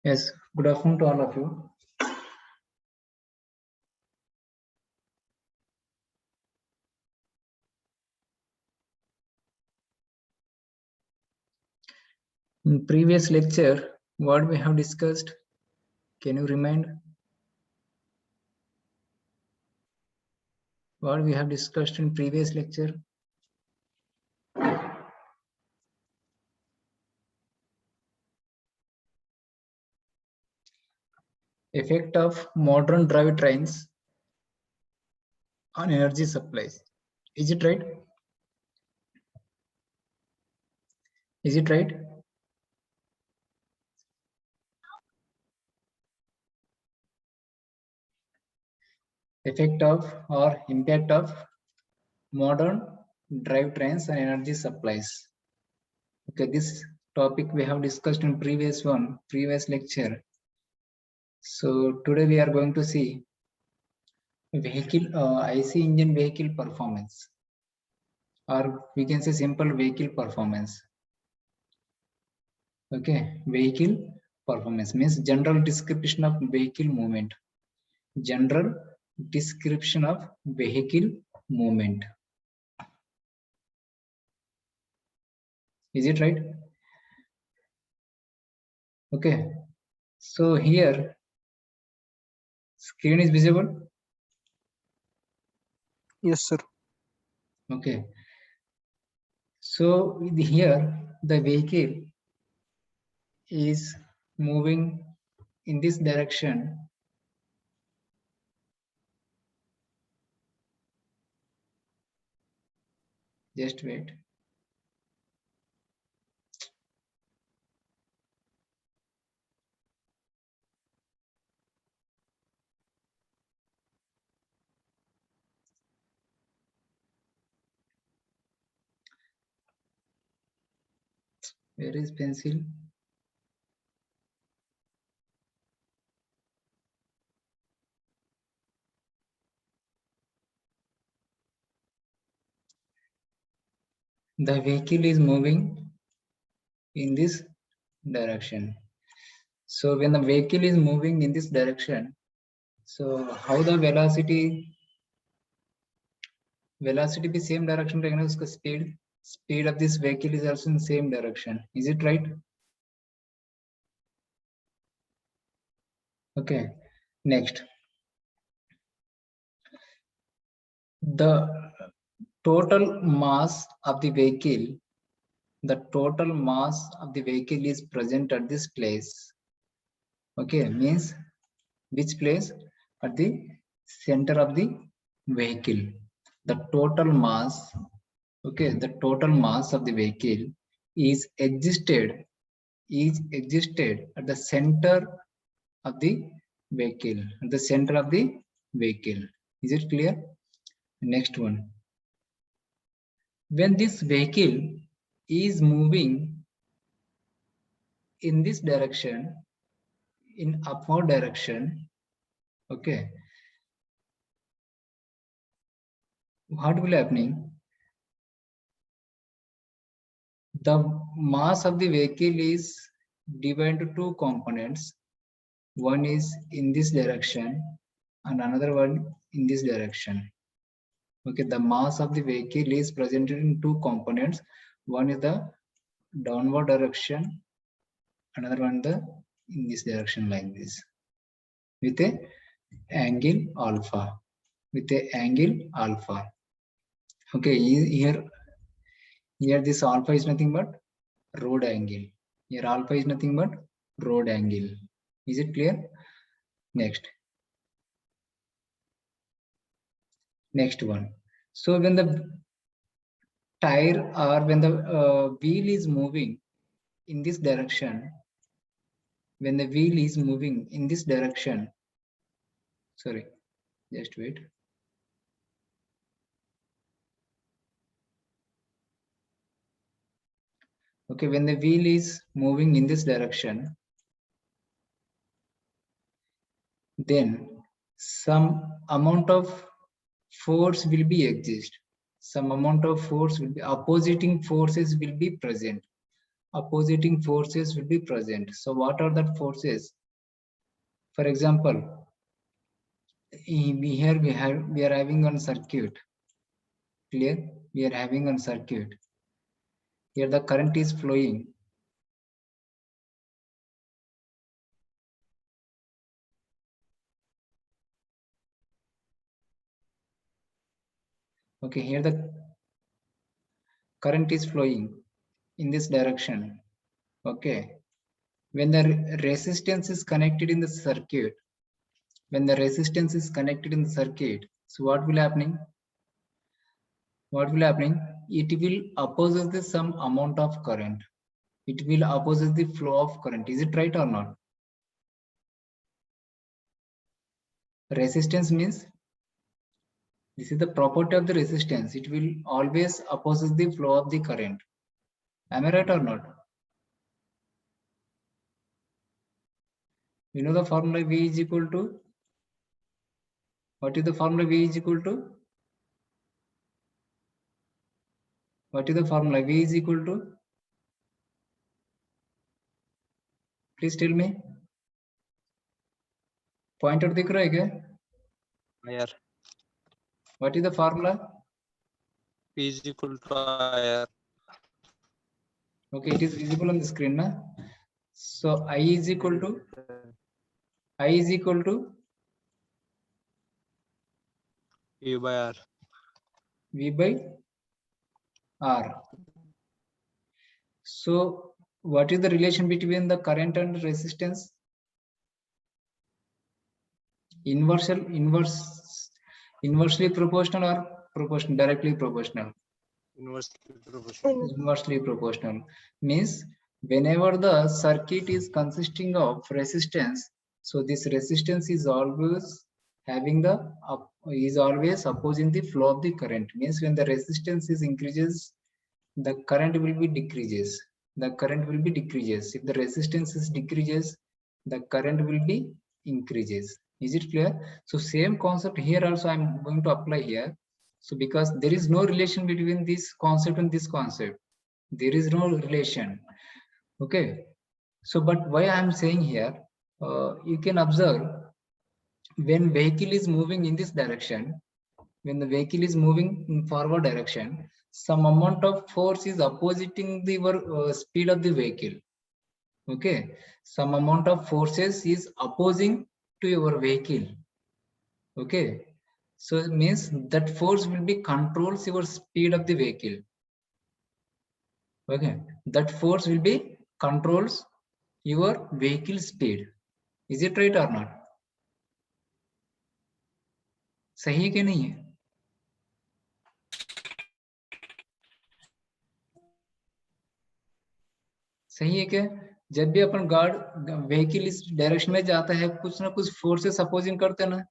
Yes, good afternoon to all of you. In previous lecture, what we have discussed, can you remind what we have discussed in previous lecture? Effect of modern drivetrains on energy supplies. Is it right? Is it right? Effect of or impact of modern drivetrains on energy supplies. Okay, this topic we have discussed in previous lecture. So today we are going to see vehicle IC engine vehicle performance, or we can say simple vehicle performance. Okay, vehicle performance means general description of vehicle movement. General description of vehicle movement. Is it right? Okay, so here screen is visible. Yes, sir. Okay, so here the vehicle is moving in this direction. Just wait. Where is pencil? The vehicle is moving in this direction. So when the vehicle is moving in this direction, so how the velocity be same direction रहेगा ना, उसका speed of this vehicle is also in same direction. Is it right? Okay, next, the total mass of the vehicle is present at this place. Okay, means which place? At the center of the vehicle. The total mass, okay, the total mass of the vehicle is existed at the center of the vehicle, at the center of the vehicle. Is it clear? Next one. When this vehicle is moving in this direction, in upward direction, okay, what will happening? The mass of the vehicle is divided into two components. One is in this direction and another one in this direction. Okay, the mass of the vehicle is presented in two components. One is the downward direction, another one in this direction, like this, with a angle alpha. Okay, here this alpha is nothing but road angle. Here alpha is nothing but road angle. Is it clear? Next one. So when the tire or when the wheel is moving in this direction, sorry, just wait. Okay, when the wheel is moving in this direction, then some amount of force will be exist. Some amount of force will be, opposing forces will be present. So what are that forces? For example, here we are having one circuit. Clear? We are having one circuit. Here the current is flowing. Okay, here the current is flowing in this direction. Okay, when the resistance is connected in the circuit, so what will happening? What will happening? It will opposes the some amount of current. It will opposes the flow of current. Is it right or not? Resistance means this is the property of the resistance. It will always opposes the flow of the current. Am I right or not? You know the formula V is equal to? What is the formula V is equal to? What is the formula V is equal to? Please tell me. Pointer दिख रहा है क्या? IR. What is the formula? P is equal to IR. Okay, it is visible on the screen, na? So I is equal to V by R. V by R. So what is the relation between the current and resistance? Inversely proportional or proportional, directly proportional? Inversely proportional. Inversely proportional means whenever the circuit is consisting of resistance, so this resistance is always having the is always opposing the flow of the current. Means when the resistance is increases, the current will be decreases. The current will be decreases. If the resistance is decreases, the current will be increases. Is it clear? So same concept here also I'm going to apply here. So because there is no relation between this concept and this concept, there is no relation. Okay. So but why I'm saying here, you can observe when vehicle is moving in this direction, when the vehicle is moving in forward direction, some amount of force is opposing the speed of the vehicle. Okay, some amount of forces is opposing to your vehicle. Okay, so it means that force will be controls your speed of the vehicle. Okay, that force will be controls your vehicle speed. Is it right or not? सही है कि नहीं है? सही है क्या? जब भी अपन गार्ड व्हीकल इस डायरेक्शन में जाता है, कुछ ना कुछ फोर्सेस अपोजिंग करते हैं ना?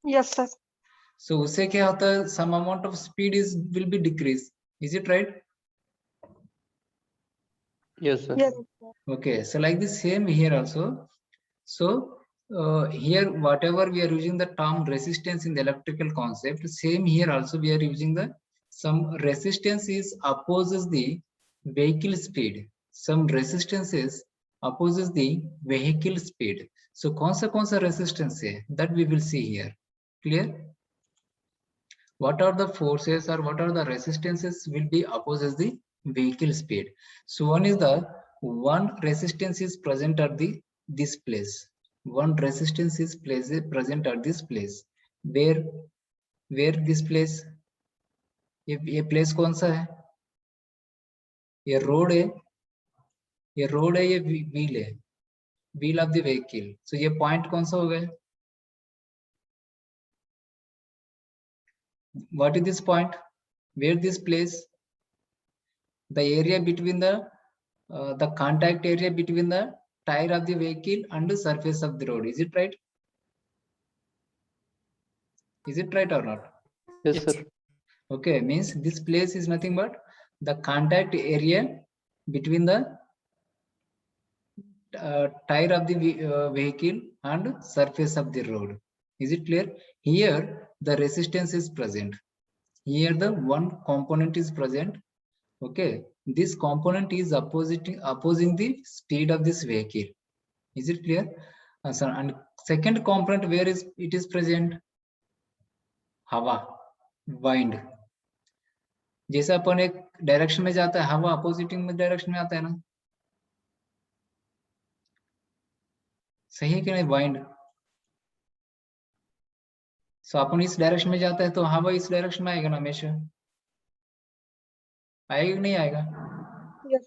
Yes, sir. So उससे क्या होता है? Some amount of speed will be decreased. Is it right? Yes, sir. Yes. Okay, so like the same here also. So here whatever we are using the term resistance in the electrical concept, same here also we are using the some resistance is opposes the vehicle speed. Some resistances opposes the vehicle speed. So कौन सा resistance है? That we will see here. Clear? What are the forces or what are the resistances will be opposes the vehicle speed? So one is the one resistance is present at this place. One resistance is present at this place. Where this place? ये place कौन सा है? ये road है. ये road है, ये wheel है. Wheel of the vehicle. So ये point कौन सा हो गया? What is this point? Where this place? The area between the contact area between the tire of the vehicle and the surface of the road. Is it right? Is it right or not? Yes, sir. Okay, means this place is nothing but the contact area between the tire of the vehicle and surface of the road. Is it clear? Here the resistance is present. Here the one component is present. Okay, this component is opposing the speed of this vehicle. Is it clear? Sir, and second component, where is it is present? हवा, wind. जैसे अपन एक direction में जाता है, हवा अपोजिटिंग में direction में आता है ना, सही है कि नहीं? वाइंड, सो अपन इस डायरेक्शन में जाता है तो हवा इस डायरेक्शन में आएगा ना हमेशा, आएगा कि नहीं आएगा? Yes.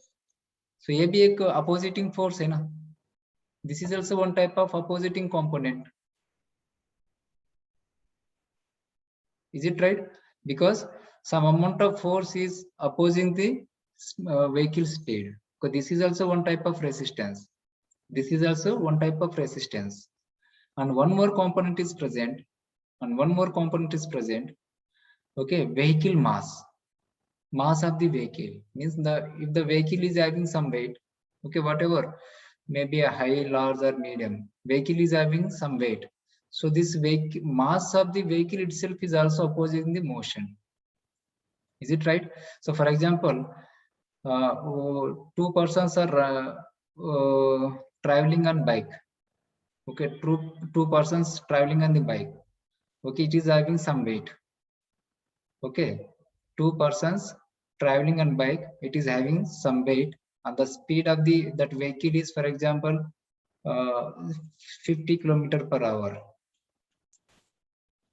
सो ये भी एक अपोजिटिंग फोर्स है ना. This is also one type of opposing component. Is it right? Because some amount of force is opposing the vehicle speed. So this is also one type of resistance. This is also one type of resistance. And one more component is present. Okay, vehicle mass. Mass of the vehicle means if the vehicle is having some weight, okay, whatever, maybe a high, large or medium, vehicle is having some weight. So this vehicle, mass of the vehicle itself is also opposing the motion. Is it right? So for example, two persons are traveling on bike. Okay, two persons traveling on the bike. Okay, it is having some weight. Okay, two persons traveling on bike, it is having some weight, and the speed of that vehicle is, for example, 50 km per hour.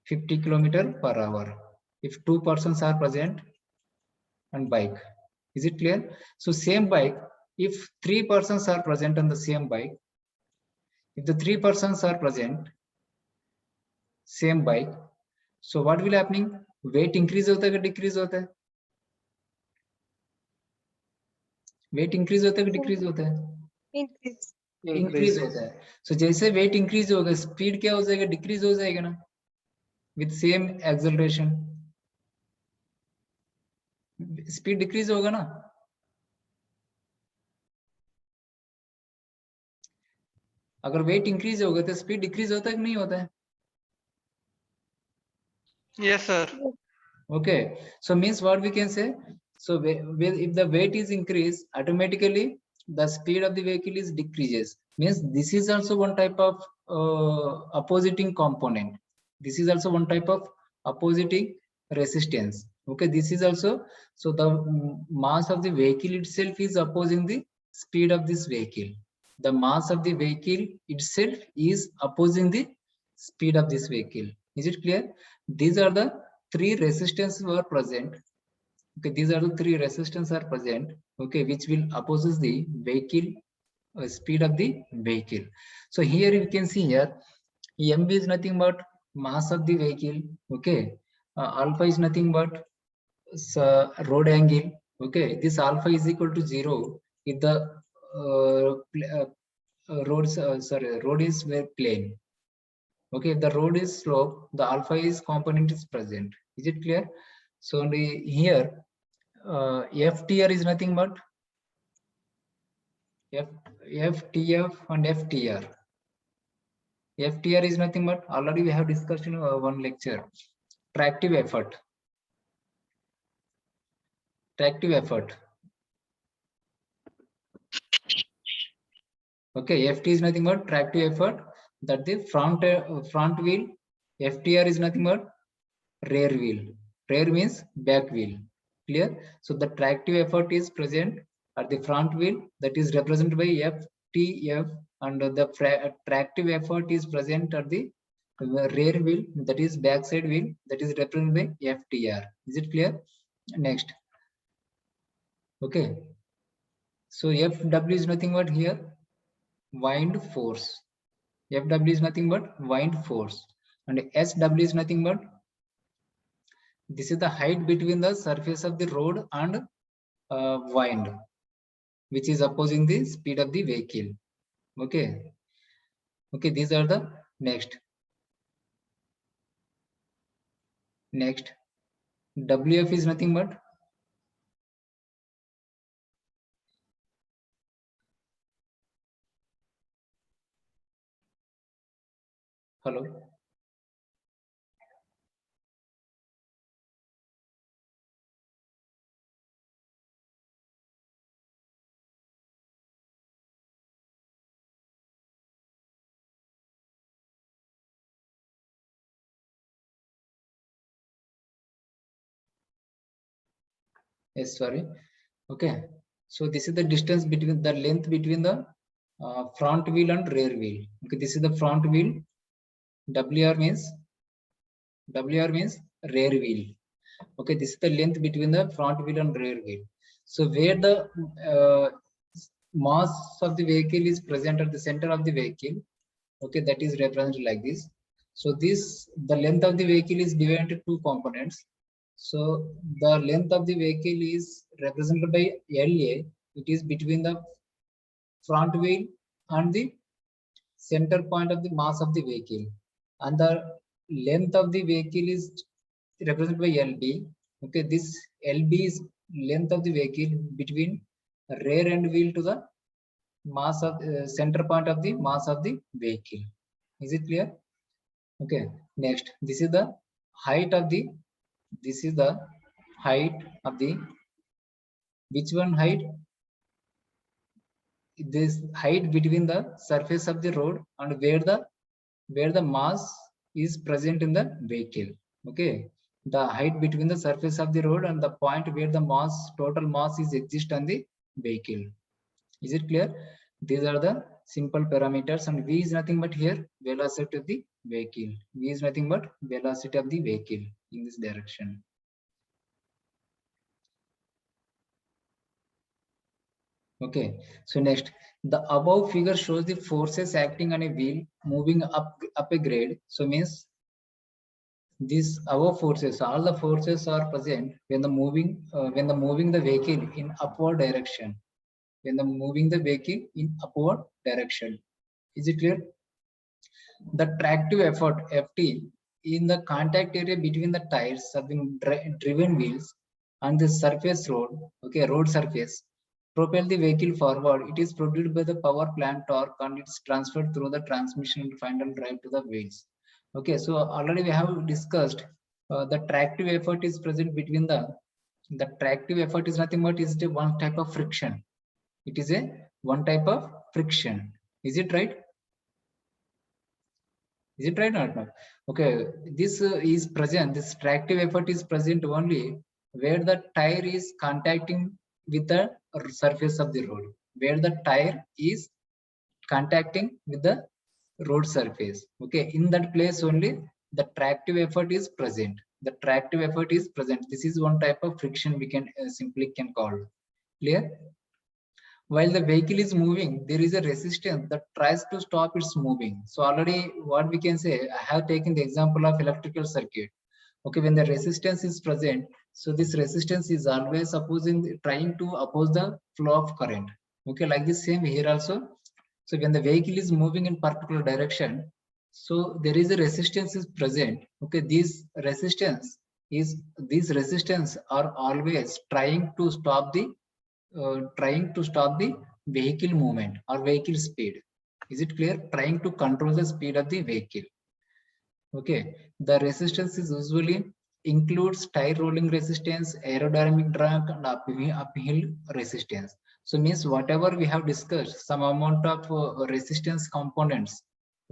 50 km per hour. If two persons are present on bike, is it clear? So same bike, if three persons are present on the same bike, if the three persons are present same bike, so what will happening? Weight increase होता है कि decrease होता है? Weight increase होता है कि decrease होता है? Increase. Increase होता है. So जैसे weight increase होगा, speed क्या हो जाएगा? Decrease हो जाएगा ना? With same acceleration, speed decrease होगा ना? अगर weight increase होगा तो speed decrease होता है कि नहीं होता है? Yes, sir. Okay, so means what we can say, so if the weight is increased, automatically the speed of the vehicle is decreases. Means this is also one type of opposing component. This is also one type of opposing resistance. Okay, this is also, so the mass of the vehicle itself is opposing the speed of this vehicle. The mass of the vehicle itself is opposing the speed of this vehicle. Is it clear? These are the three resistances were present. Okay, these are the three resistances are present. Okay, which will opposes the vehicle speed of the vehicle. So here you can see here, mv is nothing but mass of the vehicle. Okay, alpha is nothing but road angle. Okay, this alpha is equal to 0 if the road is very plane. Okay, if the road is slope, the alpha is component is present. Is it clear? So here FTR is nothing but FTF and FTR. FTR is nothing but, already we have discussed in one lecture, tractive effort. Tractive effort. Okay, FT is nothing but tractive effort, that the front wheel. FTR is nothing but rear wheel. Rear means back wheel. Clear? So the tractive effort is present at the front wheel, that is represented by FTF, and the tractive effort is present at the rear wheel, that is backside wheel, that is represented by FTR. Is it clear? Next. Okay. So FW is nothing but here wind force. FW is nothing but wind force, and SW is nothing but, this is the height between the surface of the road and wind, which is opposing the speed of the vehicle. Okay. Okay, these are the next. WF is nothing but, hello. Yes, sorry. Okay. So this is the distance between the length between the front wheel and rear wheel. Okay, this is the front wheel. WR means rear wheel. Okay, this is the length between the front wheel and rear wheel. So where the uh, mass of the vehicle is present at the center of the vehicle, okay, that is represented like this. So the length of the vehicle is divided into two components. So the length of the vehicle is represented by LA. It is between the front wheel and the center point of the mass of the vehicle, and the length of the vehicle is represented by LB. Okay, this LB is length of the vehicle between rear end wheel to the mass of center point of the mass of the vehicle. Is it clear? Okay. Next, this is the height of the. This is the height of the. Which one height? This height between the surface of the road and where the mass is present in the vehicle. Okay, the height between the surface of the road and the point where the total mass is exist on the vehicle. Is it clear? These are the simple parameters, and v is nothing but here velocity of the vehicle. V is nothing but velocity of the vehicle in this direction. Okay, so next, the above figure shows the forces acting on a wheel moving up a grade. So means these above forces, all the forces are present when the moving the vehicle in upward direction. When the moving the vehicle in upward direction. Is it clear? The tractive effort Ft in the contact area between the tires of the driven wheels and the surface road, okay, road surface, propel the vehicle forward. It is produced by the power plant torque and it's transferred through the transmission and final drive to the wheels. Okay, so already we have discussed the tractive effort is present between the tractive effort is nothing but is the one type of friction. It is a one type of friction. Is it right? Is it right or not? Okay, this is present. This tractive effort is present only where the tire is contacting with the surface of the road. Where the tire is contacting with the road surface. Okay, in that place only the tractive effort is present. The tractive effort is present. This is one type of friction we can simply can call. Clear? While the vehicle is moving, there is a resistance that tries to stop its moving. So already what we can say, I have taken the example of electrical circuit. Okay, when the resistance is present, so this resistance is always trying to oppose the flow of current. Okay, like the same here also. So when the vehicle is moving in particular direction, so there is a resistance is present. Okay, these resistance are always trying to stop the vehicle movement or vehicle speed. Is it clear? Trying to control the speed of the vehicle. Okay, the resistance is usually includes tire rolling resistance, aerodynamic drag, and uphill resistance. So means whatever we have discussed, some amount of resistance components.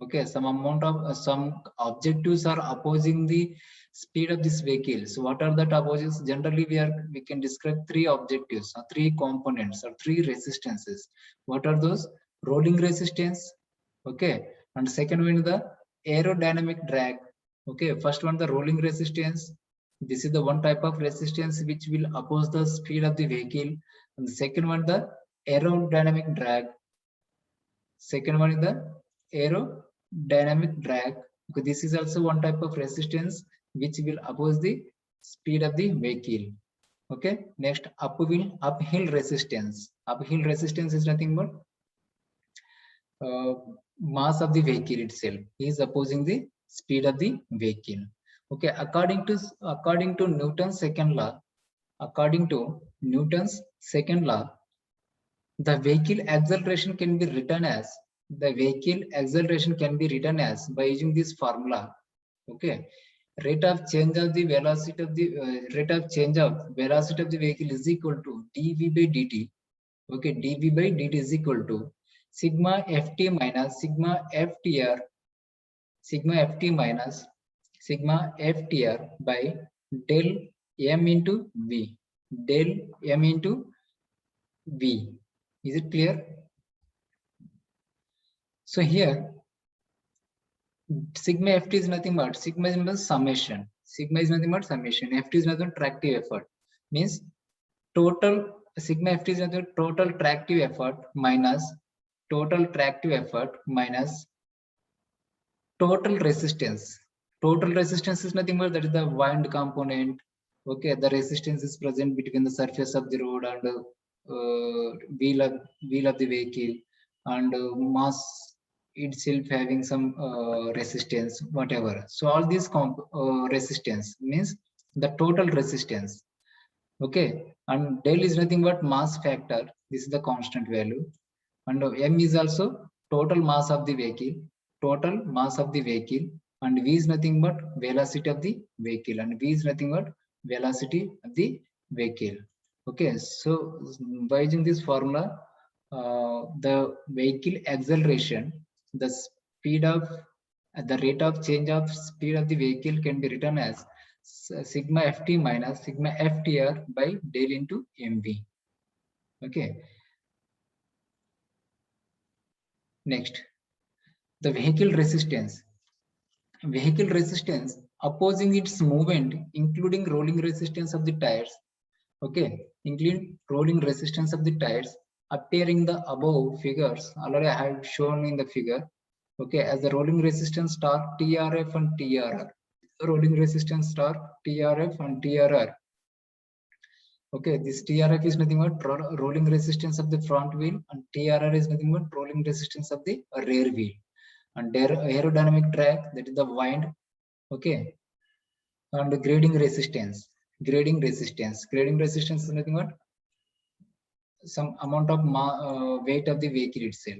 Okay, some amount of some objectives are opposing the speed of this vehicle. So what are that opposes? Generally, we can describe three objectives, or three components, or three resistances. What are those? Rolling resistance. Okay, and second one is the aerodynamic drag. Okay, first one the rolling resistance. This is the one type of resistance which will oppose the speed of the vehicle. And the second one the aerodynamic drag. Second one is the aerodynamic drag. Okay, this is also one type of resistance which will oppose the speed of the vehicle. Okay, next uphill resistance. Uphill resistance is nothing but mass of the vehicle itself is opposing the speed of the vehicle. Okay, according to Newton's second law, the vehicle acceleration can be written as by using this formula. Okay, rate of change of the velocity of the vehicle is equal to dv by dt. Okay, dv by dt is equal to sigma ft minus sigma ftr by del m into v. del m into v. Is it clear? So here sigma ft is nothing but sigma is summation. Sigma is nothing but summation. Ft is nothing but tractive effort. Means total sigma ft is nothing but total tractive effort minus total tractive effort minus total resistance. Total resistance is nothing but that is the wind component. Okay, the resistance is present between the surface of the road and wheel of the vehicle, and mass itself having some resistance, whatever. So all these resistance means the total resistance. Okay, and del is nothing but mass factor. This is the constant value, and m is also total mass of the vehicle, total mass of the vehicle, and v is nothing but velocity of the vehicle, and v is nothing but velocity of the vehicle. Okay, so by using this formula, the vehicle acceleration, the speed of the rate of change of speed of the vehicle can be written as sigma ft minus sigma ftr by del into mv. Okay, next, the vehicle resistance. Vehicle resistance opposing its movement, including rolling resistance of the tires. Okay, including rolling resistance of the tires, appearing the above figures. Already I have shown in the figure. Okay, as the rolling resistance torque TRF and TRR. Rolling resistance torque TRF and TRR. Okay, this TRF is nothing but rolling resistance of the front wheel, and TRR is nothing but rolling resistance of the rear wheel. And their aerodynamic drag, that is the wind. Okay, and the grading resistance. Grading resistance is nothing but some amount of weight of the vehicle itself.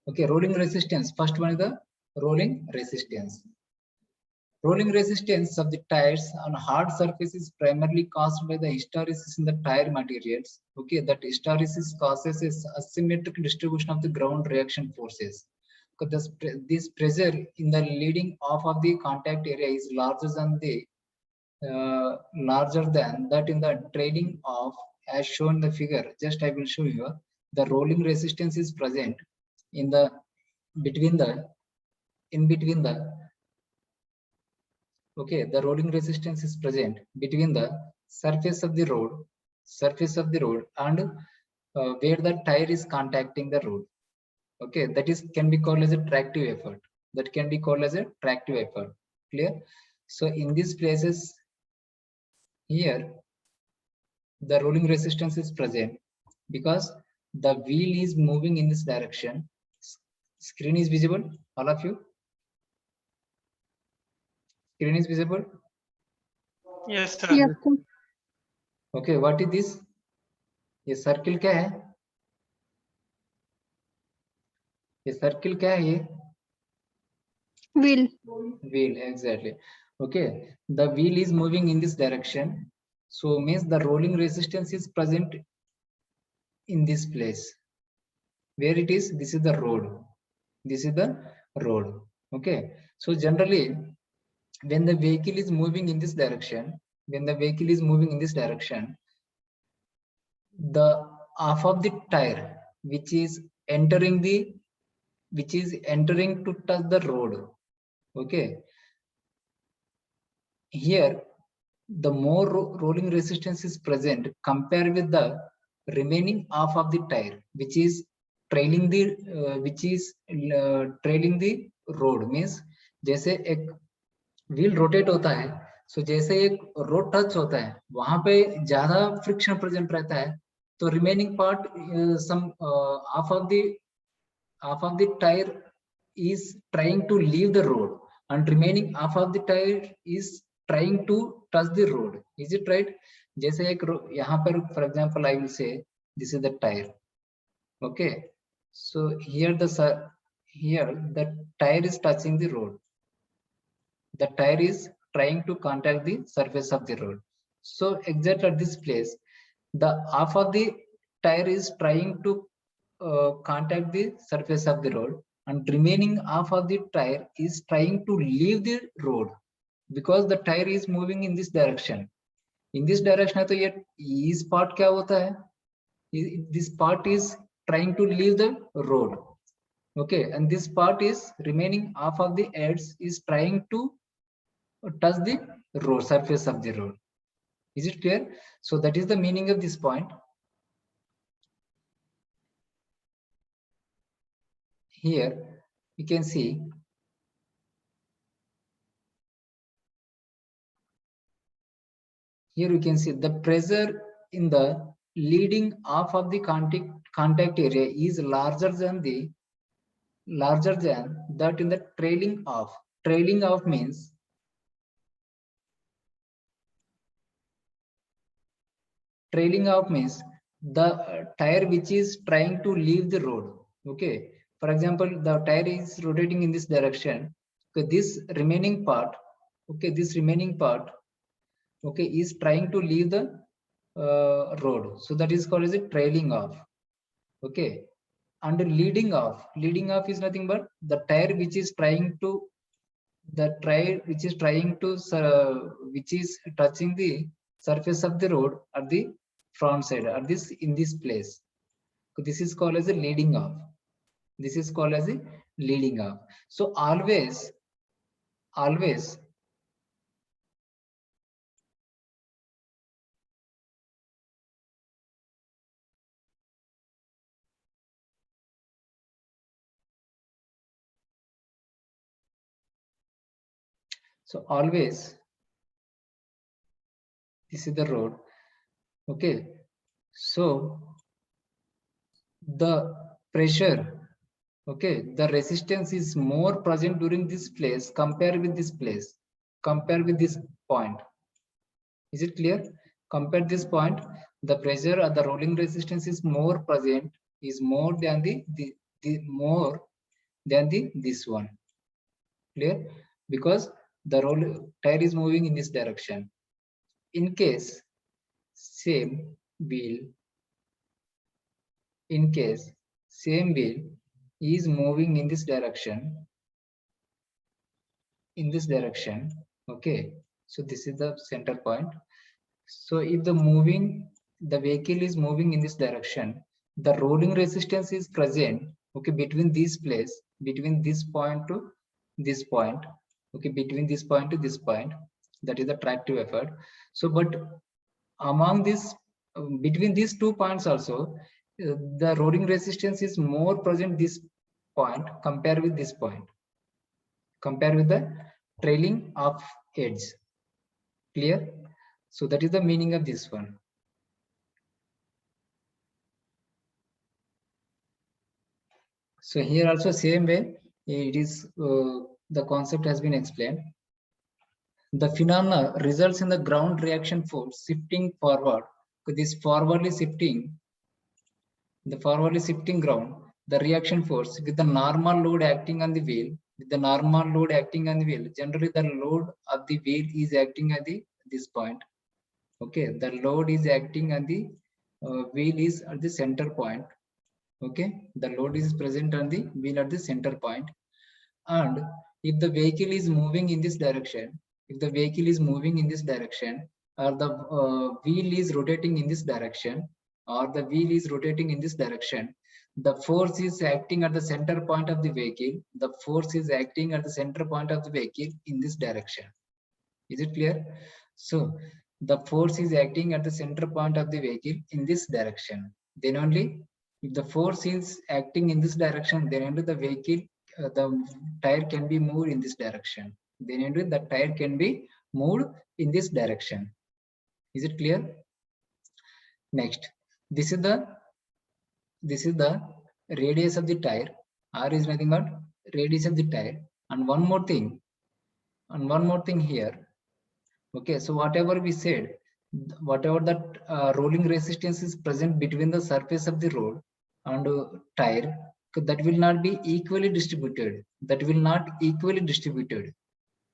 Okay, rolling resistance. First one is the rolling resistance. Rolling resistance of the tires on hard surfaces primarily caused by the hysteresis in the tire materials. Okay, that hysteresis causes a asymmetric distribution of the ground reaction forces. Because this pressure in the leading off of the contact area is larger than that in the trailing off, as shown in the figure. Just I will show you. The rolling resistance is present in the between the okay, the rolling resistance is present between the surface of the road and where the tire is contacting the road. Okay, that is can be called as a tractive effort. Clear? So in these places here, the rolling resistance is present because the wheel is moving in this direction. Screen is visible, all of you? Screen is visible? Yes, sir. Yes, sir. Okay, what is this? ये circle क्या है? ये circle क्या है ये? Wheel. Wheel, exactly. Okay, the wheel is moving in this direction, so means the rolling resistance is present in this place. Where it is? This is the road. Okay, so generally when the vehicle is moving in this direction, the half of the tire which is entering to touch the road. Okay, here the more rolling resistance is present compared with the remaining half of the tire which is trailing the road. Means जैसे एक wheel rotate होता है, सो जैसे एक road touch होता है वहां पे ज्यादा फ्रिक्शन प्रेजेंट रहता है, तो remaining part some half of the tire is trying to leave the road and remaining half of the tire is trying to touch the road. Is it right? जैसे एक यहाँ पर for example I will say this is the tire. Okay, so here the tire is touching the road. The tire is trying to contact the surface of the road. So exactly at this place, the half of the tire is trying to contact the surface of the road, and remaining half of the tire is trying to leave the road because the tire is moving in this direction. in this direction है तो ये इस part क्या होता है, this part is trying to leave the road, okay, and this part is remaining half of the edge is trying to touch the road, surface of the road. Is it clear? So that is the meaning of this point. Here you can see the pressure in the leading half of the contact area is larger than that in the trailing half. Trailing half means the tire which is trying to leave the road. Okay, for example, the tire is rotating in this direction. Okay, this remaining part, okay, okay, is trying to leave the road, so that is called as a trailing off. Okay, and leading off is nothing but the tire which is trying to which is touching the surface of the road at the front side, or this in this place. So this is called as a leading off. So always this is the road. Okay, so the pressure, okay, the resistance is more present during this place compared with this point. Is it clear? Compare this point, the pressure or the rolling resistance is more present, is more than this one. Clear? Because the tire is moving in this direction. In case same wheel is moving in this direction, okay, so this is the center point. So if the vehicle is moving in this direction, the rolling resistance is present, okay, between this point to this point, okay, between this point to this point, that is the tractive effort. So but among this between these 2 points also, the rolling resistance is more present this point compared with this point, compared with the trailing of edge. Clear? So that is the meaning of this one. So here also same way, it is the concept has been explained. The phenomena results in the ground reaction force shifting forward. So this forwardly shifting ground, the reaction force with the normal load acting on the wheel. Generally the load of the wheel is acting at this point. Okay, the load is acting on the wheel is at the center point. Okay, the load is present on the wheel at the center point. And if the vehicle is moving in this direction, or the wheel is rotating in this direction, the force is acting at the center point of the vehicle. In this direction. Is it clear? So the force is acting at the center point of the vehicle in this direction. Then only if the force is acting in this direction, then only the vehicle, the tire can be moved in this direction. Then only the tire can be moved in this direction. Is it clear? Next, this is the radius of the tire. R is nothing but radius of the tire. And one more thing here. Okay, so whatever we said, whatever that rolling resistance is present between the surface of the road and tire, that will not be equally distributed.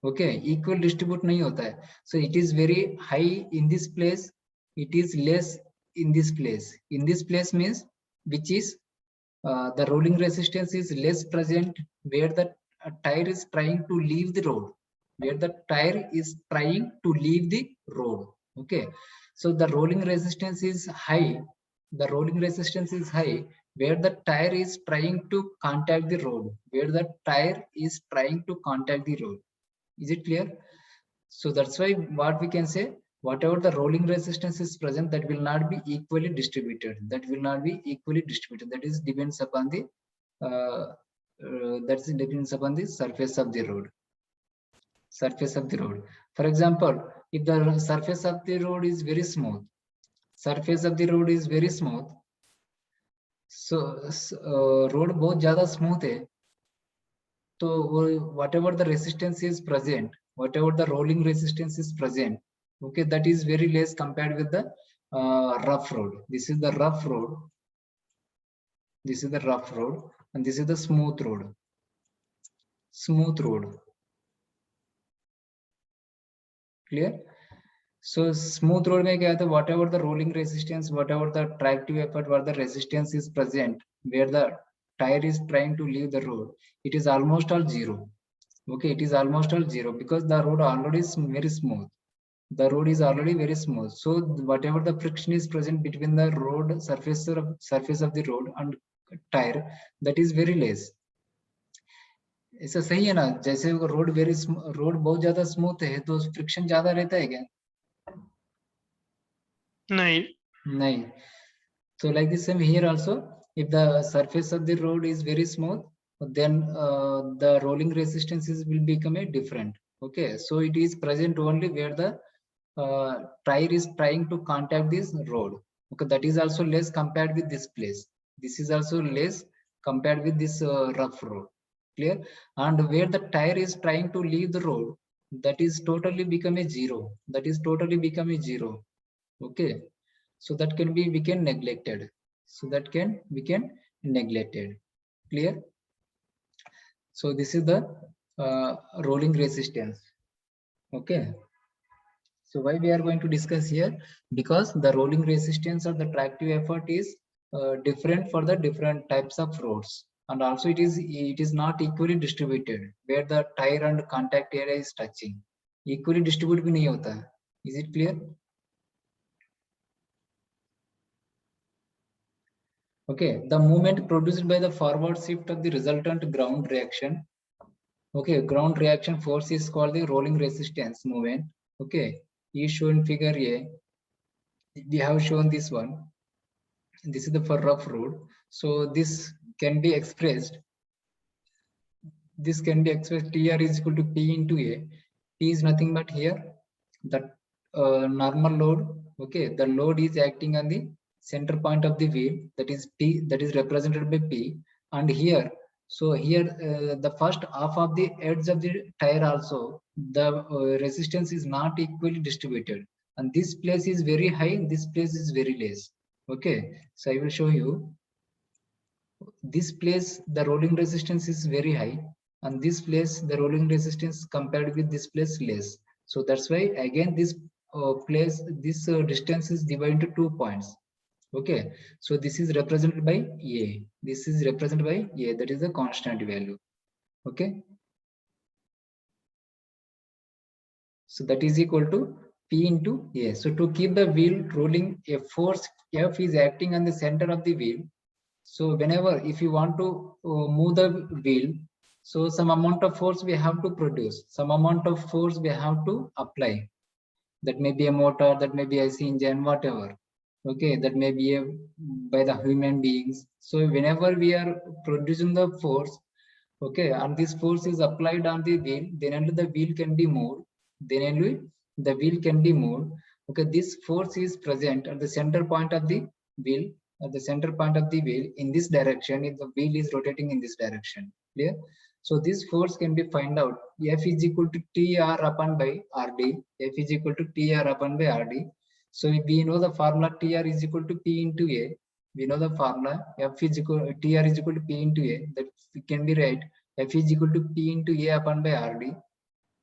Okay, equal distribute nahi hota hai. So it is very high in this place, it is less in this place. In this place means which is the rolling resistance is less present where the tire is trying to leave the road. Okay, so the rolling resistance is high. The rolling resistance is high where the tire is trying to contact the road. Where the tire is trying to contact the road. Is it clear? So that's why what we can say, whatever the rolling resistance is present, that will not be equally distributed. That will not be equally distributed. That is depends upon the depends upon the surface of the road. Surface of the road. For example, if the surface of the road is very smooth, surface of the road is very smooth. So road बहुत ज़्यादा smooth है. So whatever the resistance is present, whatever the rolling resistance is present, okay, that is very less compared with the rough road. This is the rough road. This is the rough road, and this is the smooth road. Smooth road. Clear? So smooth road में क्या है, whatever the rolling resistance, whatever the tractive effort, what the resistance is present, where the tire is trying to leave the road, it is almost all zero. Okay, it is almost all zero because the road already is very smooth. The road is already very smooth. So whatever the friction is present between the road surface of the road and tire, that is very less. ऐसा सही है ना? जैसे road बहुत ज्यादा smooth है तो friction ज्यादा रहता है क्या? नहीं. So like the same here also, if the surface of the road is very smooth, then the rolling resistances will become a different. Okay, so it is present only where the tire is trying to contact this road. Okay, that is also less compared with this place. This is also less compared with this rough road. Clear? And where the tire is trying to leave the road, that is totally become a zero. That is totally become a zero. Okay, so that can be neglected. So that can neglected. Clear? So this is the rolling resistance. Okay. So why we are going to discuss here? Because the rolling resistance or the tractive effort is different for the different types of roads, and also it is not equally distributed where the tire and contact area is touching. Equally distributed भी नहीं होता. Is it clear? Okay, the movement produced by the forward shift of the resultant ground reaction. Okay, ground reaction force is called the rolling resistance movement. Okay, is shown figure A. We have shown this one. This is the for rough road. So this can be expressed. This can be expressed. TR is equal to P into A. P is nothing but here the normal load. Okay, the load is acting on the center point of the wheel, that is P, that is represented by P, and here, so here the first half of the edge of the tire also, the resistance is not equally distributed, and this place is very high, this place is very less. Okay, so I will show you. This place the rolling resistance is very high, and this place the rolling resistance compared with this place less. So that's why again this distance is divided into 2 points. Okay, so this is represented by A. This is represented by A, that is the constant value. Okay, so that is equal to P into A. So to keep the wheel rolling, a force F is acting on the center of the wheel. So whenever if you want to move the wheel, so some amount of force we have to produce, some amount of force we have to apply. That may be a motor, that may be IC engine, whatever. Okay, that may be by the human beings. So whenever we are producing the force, okay, and this force is applied on the wheel, then only the wheel can be moved. Then only the wheel can be moved. Okay, this force is present at the center point of the wheel. At the center point of the wheel in this direction, if the wheel is rotating in this direction. Clear? So this force can be find out. F is equal to TR upon by RD. F is equal to TR upon by RD. So we know the formula TR is equal to P into A. We know the formula F is equal TR is equal to P into A. That can be right. F is equal to P into A upon by RD.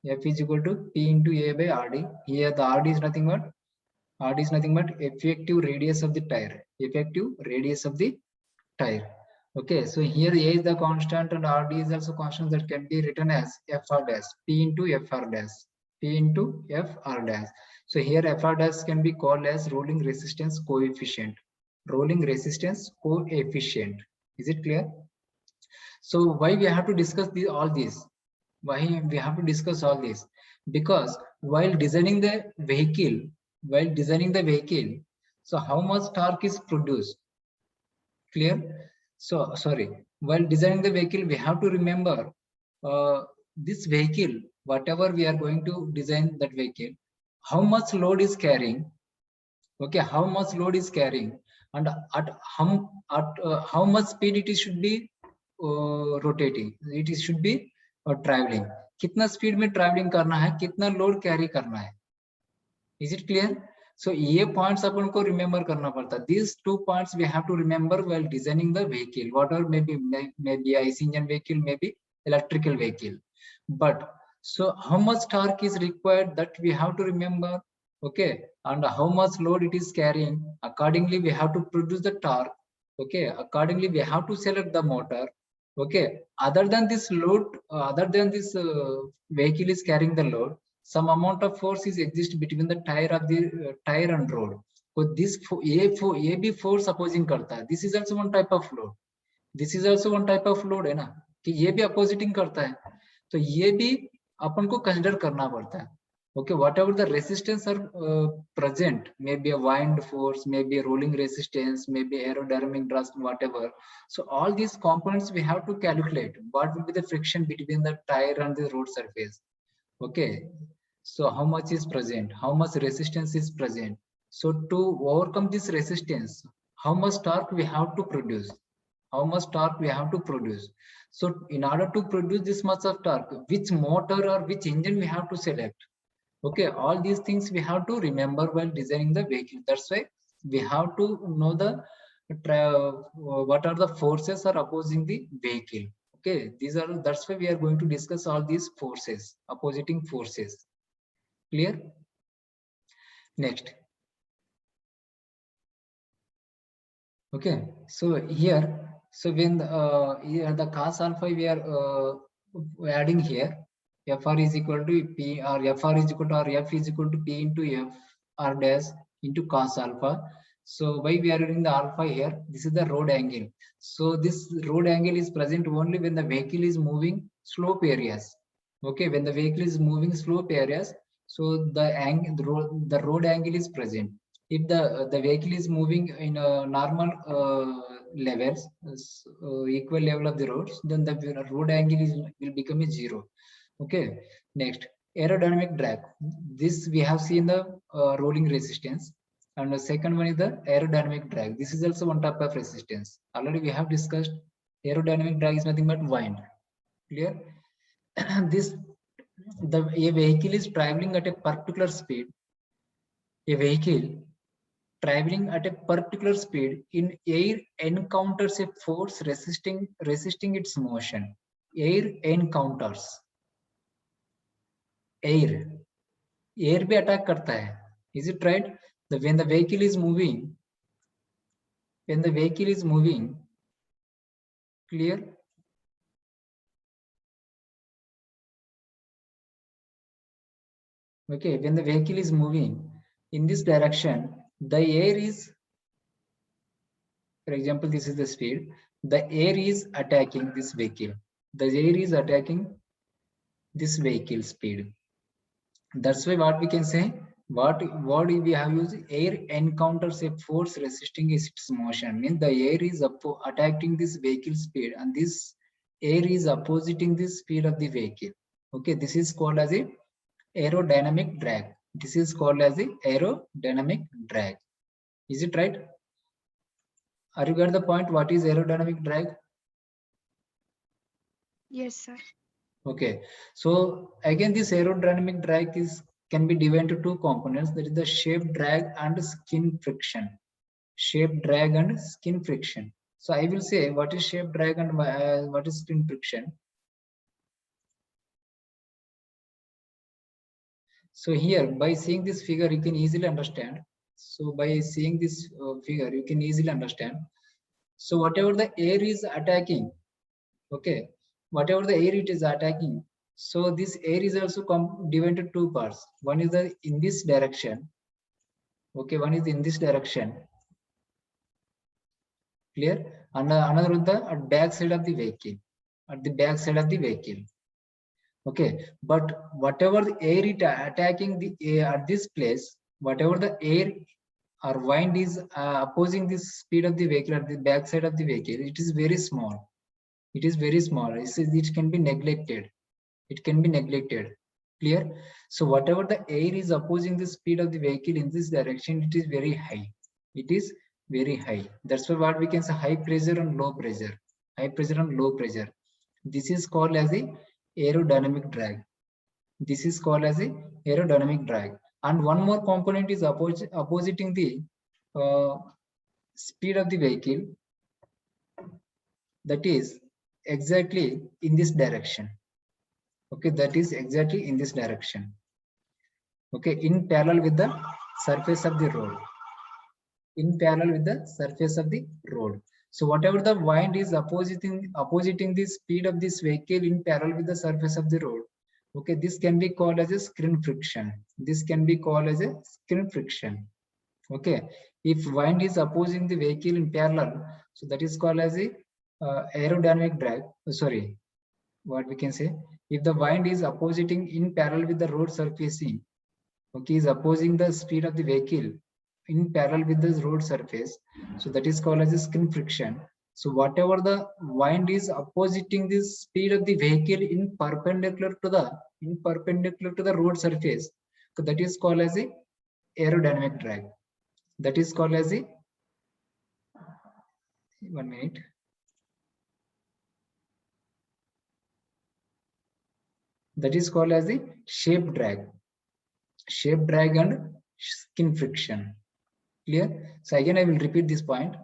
F is equal to P into A by RD. Here the RD is nothing but effective radius of the tire. Effective radius of the tire. Okay, so here A is the constant and RD is also constant, that can be written as FR dash, P into FR dash. P into F R dash. So here F R dash can be called as rolling resistance coefficient. Rolling resistance coefficient. Is it clear? So why we have to discuss all these? Why we have to discuss all this? Because while designing the vehicle, so how much torque is produced? Clear? So sorry, while designing the vehicle, we have to remember this vehicle, whatever we are going to design that vehicle, how much load is carrying, okay, how much load is carrying, and how much speed it is should be rotating, it is should be traveling. कितना speed में travelling करना है, कितना load carry करना है. Is it clear? So ये points अपन को remember करना पड़ता है. These 2 points we have to remember while designing the vehicle, whatever maybe IC engine vehicle, maybe electrical vehicle. But so how much torque is required, that we have to remember, okay, and how much load it is carrying. Accordingly, we have to produce the torque. Okay, accordingly we have to select the motor. Okay, other than this load, vehicle is carrying the load, some amount of force is exist between the tire of the tire and road. So this ये भी force opposing करता है. This is also one type of load. This is also one type of load है ना, कि ये भी opposing करता है. तो ये भी अपन को consider करना पड़ता है. Okay, whatever the resistance are present, maybe a wind force, maybe a rolling resistance, maybe aerodynamic thrust, whatever. So all these components we have to calculate. What will be the friction between the tire and the road surface? Okay, so how much is present, how much resistance is present. So to overcome this resistance, how much torque we have to produce, so in order to produce this much of torque, which motor or which engine we have to select. Okay, all these things we have to remember while designing the vehicle. That's why we have to know the what are the forces are opposing the vehicle. Okay, that's why we are going to discuss all these forces, opposing forces. Clear? Next. Okay, so here, so when here the cos alpha we are adding here, Fr is equal to P, or Fr is equal to, or F is equal to P into F R dash into cos alpha. So why we are using the alpha here? This is the road angle. So this road angle is present only when the vehicle is moving slope areas. Okay, when the vehicle is moving slope areas, so the road angle is present. If the vehicle is moving in a normal levels, equal level of the roads, then the road angle will become a 0. Okay, next, aerodynamic drag. This we have seen the rolling resistance, and the second one is the aerodynamic drag. This is also one type of resistance. Already we have discussed aerodynamic drag is nothing but wind. Clear? A vehicle is traveling at a particular speed. A vehicle traveling at a particular speed in air encounters a force resisting its motion. Air encounters. Air भी attack करता है. Is it right? When the vehicle is moving, clear? Okay, when the vehicle is moving in this direction, the air is, for example, this is the speed, the air is attacking this vehicle. The air is attacking this vehicle speed. That's why what we can say, what we have used, air encounters a force resisting its motion. Means the air is attacking this vehicle speed, and this air is opposing the speed of the vehicle. Okay, this is called as a aerodynamic drag. This is called as the aerodynamic drag. Is it right? Are you got the point? What is aerodynamic drag? Yes, sir. Okay, so again, this aerodynamic drag can be divided into 2 components. That is the shape drag and skin friction. Shape drag and skin friction. So I will say what is shape drag and what is skin friction. So here, by seeing this figure, you can easily understand. So by seeing this figure, you can easily understand. So whatever the air is attacking, okay, whatever the air it is attacking, So this air is also divided into two parts. One is the in this direction. Okay, one is in this direction. Clear? And another on the back side of the vehicle. At the back side of the vehicle. Okay, but whatever the air is attacking the air at this place, whatever the air or wind is opposing the speed of the vehicle at the back side of the vehicle, it is very small. It is very small. It can be neglected. It can be neglected. Clear? So whatever the air is opposing the speed of the vehicle in this direction, it is very high. It is very high. That's why what we can say high pressure and low pressure. High pressure and low pressure. This is called as a aerodynamic drag. This is called as a aerodynamic drag. And one more component is opposing the speed of the vehicle. That is exactly in this direction. Okay, that is exactly in this direction. Okay, in parallel with the surface of the road. In parallel with the surface of the road. So whatever the wind is opposing the speed of this vehicle in parallel with the surface of the road. Okay, this can be called as a screen friction. This can be called as a screen friction. Okay, if wind is opposing the vehicle in parallel, so that is called as a aerodynamic drag. Sorry, what we can say, if the wind is opposing in parallel with the road surfacing, okay, is opposing the speed of the vehicle in parallel with the road surface, so that is called as a skin friction. So whatever the wind is opposing the speed of the vehicle in perpendicular to the road surface, so that is called as a aerodynamic drag. That is called as a 1 minute. That is called as the shape drag and skin friction. Clear? So again I will repeat this point.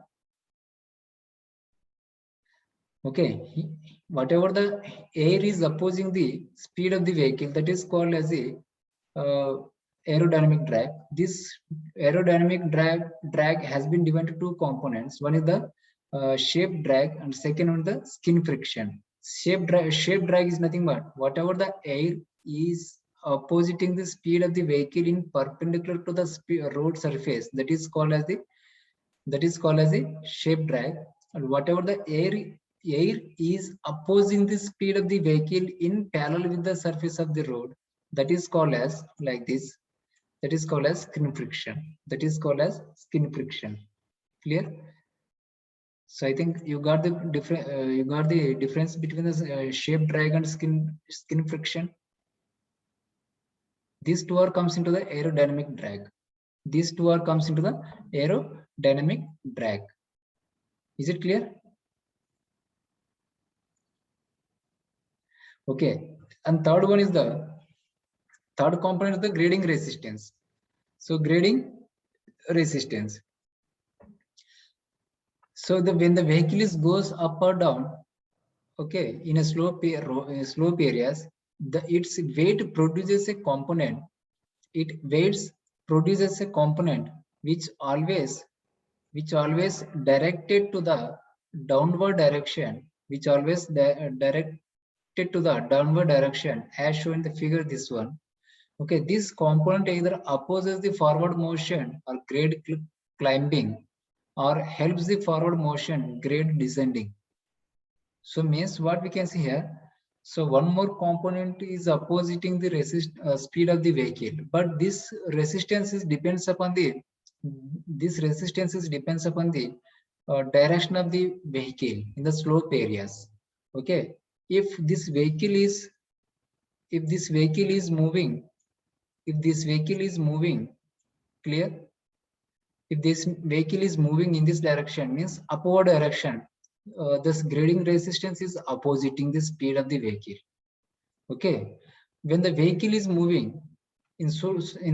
Okay, whatever the air is opposing the speed of the vehicle, that is called as a aerodynamic drag. This aerodynamic drag has been divided into two components. One is the shape drag and second one the skin friction. Shape drag is nothing but whatever the air is opposing the speed of the vehicle in perpendicular to the road surface, that is called as a shape drag. And whatever the air is opposing the speed of the vehicle in parallel with the surface of the road, that is called as like this. That is called as skin friction. That is called as skin friction. Clear? So I think you got the difference between the shape drag and skin friction. These two are comes into the aerodynamic drag. These two are comes into the aerodynamic drag. Is it clear? Okay. And third one is the third component is the grading resistance. So grading resistance. So when the vehicle goes up or down, okay, in a slope areas, its weight produces a component. It weights produces a component which always directed to the downward direction, which always directed to the downward direction, as shown in the figure this one. Okay, this component either opposes the forward motion or grade climbing, or helps the forward motion grade descending. So means what we can see here. So one more component is opposing the speed of the vehicle, but this resistance depends upon the direction of the vehicle in the slope areas. Okay, if this vehicle is moving, clear? If this vehicle is moving in this direction, means upward direction, this grading resistance is opposing the speed of the vehicle. Okay, when the vehicle is moving in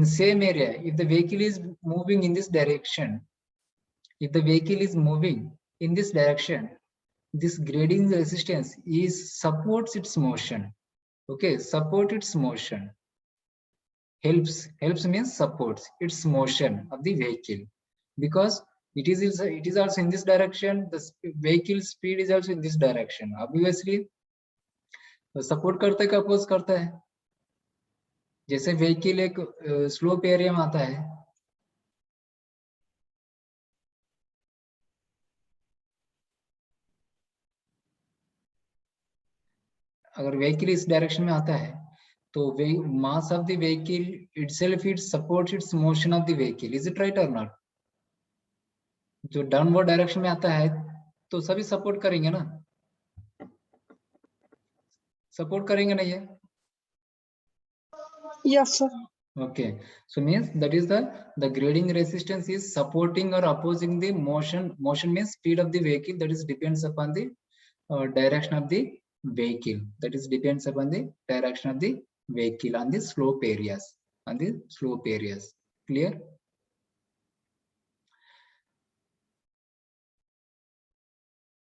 same area, if the vehicle is moving in this direction, this grading resistance supports its motion. Okay, support its motion. Helps means supports its motion of the vehicle, because it is also in this direction. The vehicle speed is also in this direction. Obviously, तो support करता है कि oppose करता है? जैसे vehicle एक slope area में आता है, अगर व्हीकल इस डायरेक्शन में आता है तो mass of the vehicle itself it supports it's motion of the vehicle, is it right और नॉट? जो डाउनवर्ड डायरेक्शन में आता है तो सभी सपोर्ट करेंगे ना, सपोर्ट करेंगे ना ये? Yes, sir. Okay, so means that is the grading resistance is supporting or opposing the motion. Motion means speed of the vehicle, that is depends upon the direction of the vehicle, that is depends upon the direction of the vehicle on the slope areas, on the slope areas. Clear?